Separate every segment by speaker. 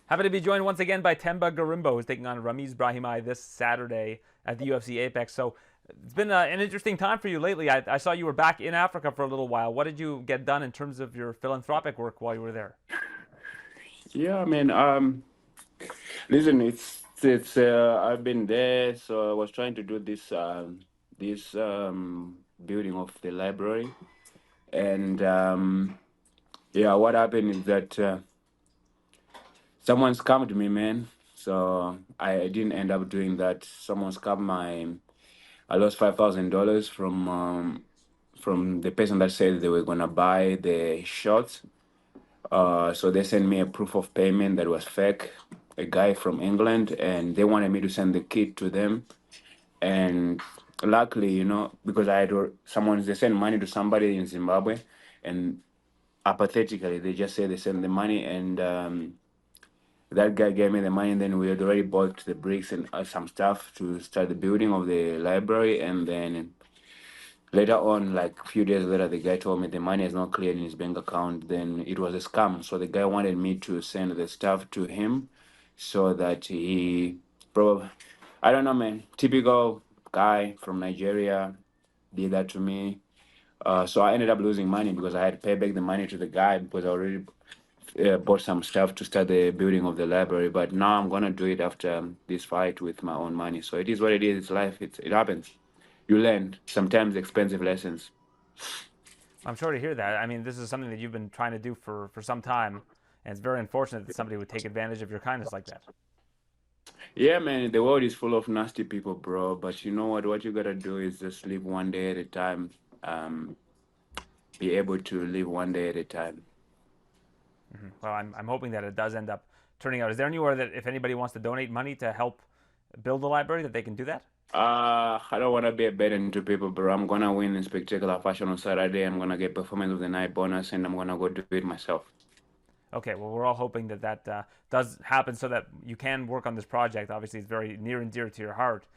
Speaker 1: Happy to be joined once again by Themba Gorimbo, who's taking on Ramiz Brahimaj this Saturday at the UFC Apex. So it's been an interesting time for you lately. I saw you were back in Africa for a little while. What did you get done in terms of your philanthropic work while you were there?
Speaker 2: Yeah, man. Listen, it's. I've been there, so I was trying to do this building of the library, and yeah, what happened is that someone scammed me, man. So I didn't end up doing that. Someone scammed my. I lost $5,000 from the person that said they were gonna buy the shots. So they sent me a proof of payment that was fake, a guy from England, and they wanted me to send the kit to them. And luckily, because someone they sent money to somebody in Zimbabwe, and apathetically they just say they send the money, and that guy gave me the money. And then we had already bought the bricks and some stuff to start the building of the library, and then later on, like a few days later, the guy told me the money is not cleared in his bank account. Then it was a scam. So the guy wanted me to send the stuff to him so that he probably, I don't know, man, typical guy from Nigeria did that to me. So I ended up losing money because I had to pay back the money to the guy because I already bought some stuff to start the building of the library. But now I'm going to do it after this fight with my own money. So it is what it is. It's life. It happens. You learn sometimes expensive lessons.
Speaker 1: I'm sorry to hear that. I mean, this is something that you've been trying to do for some time, and it's very unfortunate that somebody would take advantage of your kindness like that.
Speaker 2: Yeah, man, the world is full of nasty people, bro. But you know what? What you gotta do is just live one day at a time. Um, be able to live one day at a time.
Speaker 1: Well, I'm hoping that it does end up turning out. Is there anywhere that if anybody wants to donate money to help build the library that they can do that?
Speaker 2: I don't wanna be a burden to people, bro. I'm gonna win in spectacular fashion on Saturday. I'm gonna get performance of the night bonus, and I'm gonna go do it myself.
Speaker 1: Okay, well, we're all hoping that does happen so that you can work on this project. Obviously, it's very near and dear to your heart.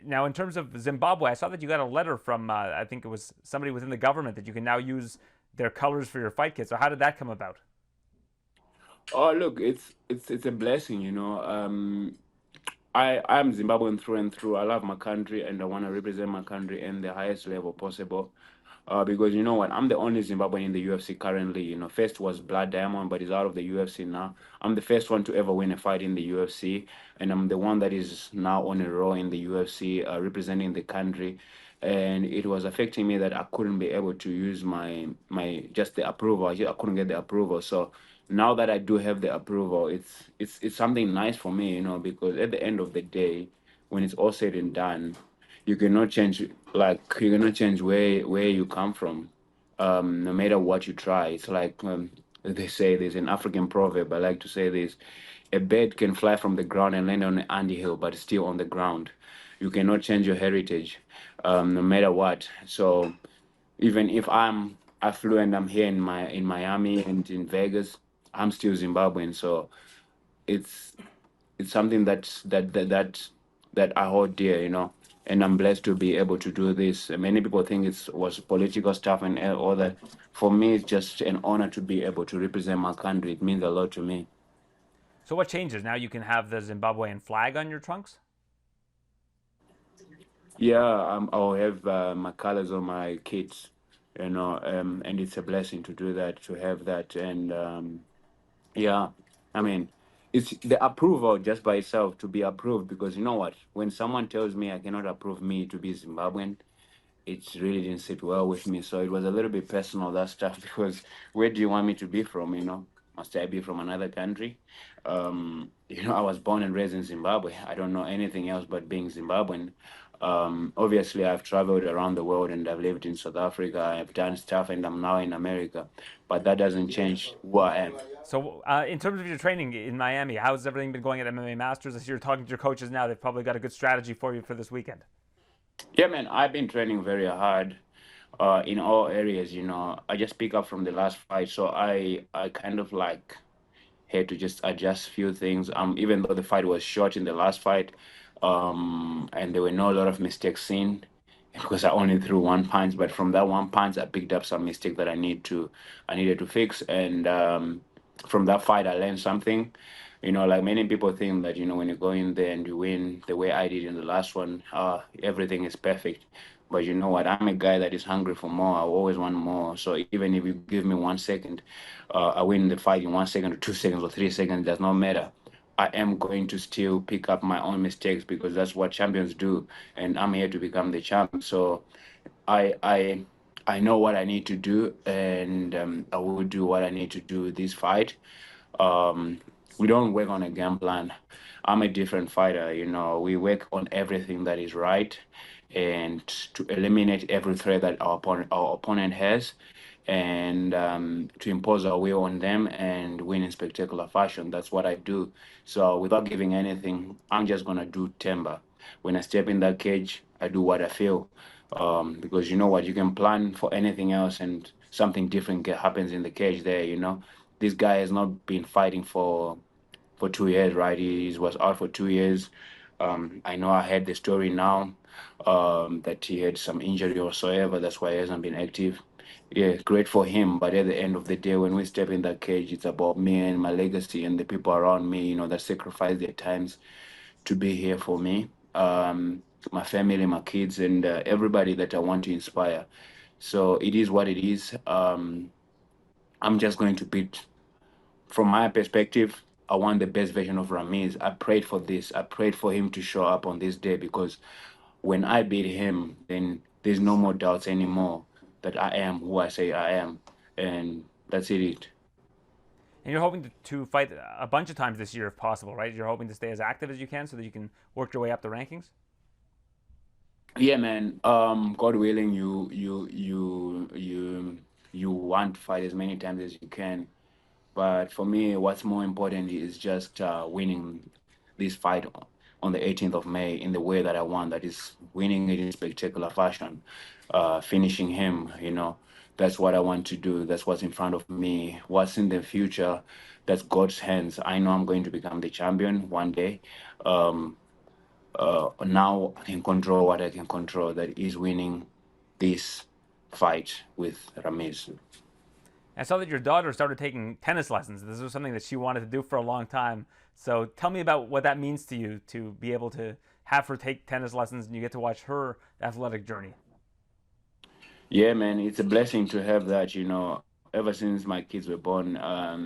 Speaker 1: Now, in terms of Zimbabwe, I saw that you got a letter from, I think it was somebody within the government, that you can now use their colors for your fight kit. So, how did that come about?
Speaker 2: Oh, look, it's a blessing, you know. I'm Zimbabwean through and through. I love my country and I want to represent my country in the highest level possible. Because you know what, I'm the only Zimbabwean in the UFC currently. You know, first was Blood Diamond, but he's out of the UFC now. I'm the first one to ever win a fight in the UFC, and I'm the one that is now on a roll in the UFC, representing the country. And it was affecting me that I couldn't be able to use my just the approval. I couldn't get the approval. So now that I do have the approval, it's something nice for me, you know, because at the end of the day, when it's all said and done, you cannot change you cannot change where you come from, no matter what you try. It's like they say there's an African proverb I like to say this: a bird can fly from the ground and land on an ant hill, but it's still on the ground. You cannot change your heritage, no matter what. So even if I'm affluent, I'm here in Miami and in Vegas, I'm still Zimbabwean. So it's it's something that I hold dear, you know. And I'm blessed to be able to do this. Many people think it was political stuff and all that. For me, it's just an honor to be able to represent my country. It means a lot to me.
Speaker 1: So, what changes? Now you can have the Zimbabwean flag on your trunks?
Speaker 2: Yeah, I'll have my colors on my kits, you know, and it's a blessing to do that, to have that, and yeah, I mean, it's the approval just by itself to be approved because you know what? When someone tells me I cannot approve me to be Zimbabwean, it really didn't sit well with me. So it was a little bit personal, that stuff, because where do you want me to be from? You know, must I be from another country? You know, I was born and raised in Zimbabwe. I don't know anything else but being Zimbabwean. Obviously, I've traveled around the world and I've lived in South Africa. I've done stuff and I'm now in America, but that doesn't change who I am.
Speaker 1: So, in terms of your training in Miami, how's everything been going at MMA Masters? As you're talking to your coaches now, they've probably got a good strategy for you for this weekend.
Speaker 2: Yeah, man, I've been training very hard in all areas. You know, I just pick up from the last fight, so I kind of like had to just adjust few things. Even though the fight was short in the last fight, and there were no lot of mistakes seen because I only threw one punch. But from that one punch, I picked up some mistake that I needed to fix, and from that fight, I learned something. Like many people think that, when you go in there and you win the way I did in the last one, everything is perfect. But you know what? I'm a guy that is hungry for more. I always want more. So even if you give me 1 second, I win the fight in 1 second or 2 seconds or 3 seconds, does not matter. I am going to still pick up my own mistakes because that's what champions do, and I'm here to become the champ. So I I I know what I need to do, and I will do what I need to do this fight. Um, we don't work on a game plan. I'm a different fighter. We work on everything that is right, and to eliminate every threat that our opponent has, and to impose our will on them and win in spectacular fashion. That's what I do. So without giving anything, I'm just gonna do Themba. When I step in that cage, I do what I feel. Because you know what, you can plan for anything else and something different happens in the cage there. This guy has not been fighting for 2 years, right? He was out for 2 years. I know I heard the story now, that he had some injury or so ever. That's why he hasn't been active. Yeah, great for him. But at the end of the day, when we step in that cage, it's about me and my legacy and the people around me, that sacrifice their times to be here for me, my family, my kids, and everybody that I want to inspire. So it is what it is. I'm just going to beat from my perspective. I want the best version of Ramiz. I prayed for this. I prayed for him to show up on this day because when I beat him, then there's no more doubts anymore that I am who I say I am. And that's it.
Speaker 1: And you're hoping to fight a bunch of times this year if possible, right? You're hoping to stay as active as you can so that you can work your way up the rankings?
Speaker 2: Yeah, man. God willing, you want to fight as many times as you can. But for me, what's more important is just winning this fight on the 18th of May in the way that I want. That is winning it in spectacular fashion, finishing him. That's what I want to do. That's what's in front of me. What's in the future? That's God's hands. I know I'm going to become the champion one day. Um, now I can control what I can control. That is winning this fight with Ramiz.
Speaker 1: I saw that your daughter started taking tennis lessons. This was something that she wanted to do for a long time. So tell me about what that means to you to be able to have her take tennis lessons and you get to watch her athletic journey.
Speaker 2: Yeah, man, it's a blessing to have that. Ever since my kids were born, I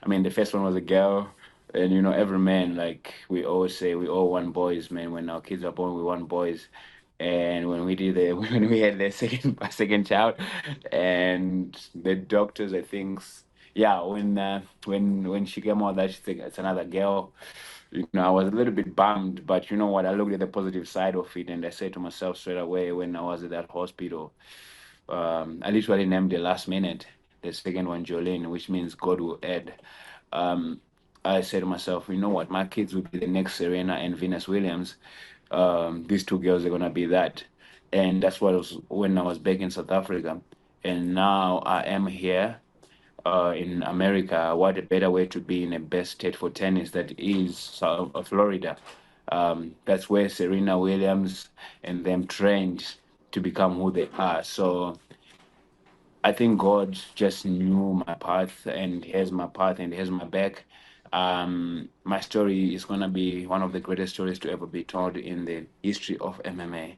Speaker 2: mean, the first one was a girl, and every man, like we always say, we all want boys, man. When our kids are born, we want boys. And when we did the when we had the second child, and the doctors, I think, yeah, when she came out that she said it's another girl, I was a little bit bummed, but you know what? I looked at the positive side of it, and I said to myself straight away when I was at that hospital, I literally named the last minute, the second one Jolene, which means God will add. Um, I said to myself, you know what, my kids will be the next Serena and Venus Williams. These two girls are gonna be that, and that's what was when I was back in South Africa, and now I am here in America. What a better way to be in a best state for tennis that is Florida. That's where Serena Williams and them trained to become who they are. So I think God just knew my path and has my path and has my back. My story is gonna be one of the greatest stories to ever be told in the history of MMA,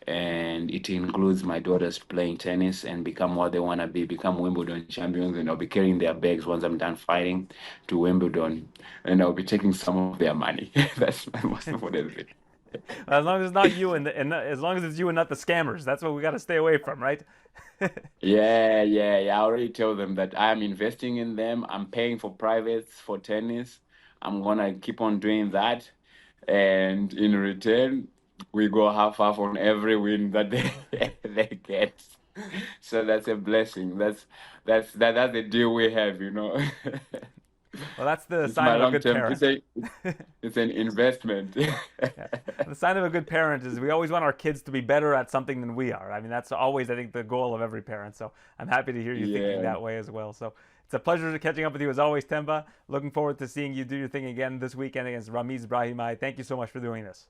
Speaker 2: and it includes my daughters playing tennis and become what they want to be, become Wimbledon champions, and I'll be carrying their bags once I'm done fighting to Wimbledon, and I'll be taking some of their money. That's my most important thing.
Speaker 1: As long as it's not you and as long as it's you and not the scammers, that's what we got to stay away from, right?
Speaker 2: Yeah, yeah, yeah. I already told them that I'm investing in them. I'm paying for privates for tennis. I'm gonna keep on doing that, and in return, we go half on every win that they they get. So that's a blessing. That's the deal we have.
Speaker 1: Well, that's the
Speaker 2: It's
Speaker 1: sign
Speaker 2: my
Speaker 1: of a
Speaker 2: long
Speaker 1: good
Speaker 2: term.
Speaker 1: parent.
Speaker 2: It's an investment.
Speaker 1: Yeah. The sign of a good parent is we always want our kids to be better at something than we are. I mean, that's always, I think, the goal of every parent. So I'm happy to hear you thinking
Speaker 2: Yeah.
Speaker 1: that way as well. So it's a pleasure catching up with you as always, Themba. Looking forward to seeing you do your thing again this weekend against Ramiz Brahimaj. Thank you so much for doing this.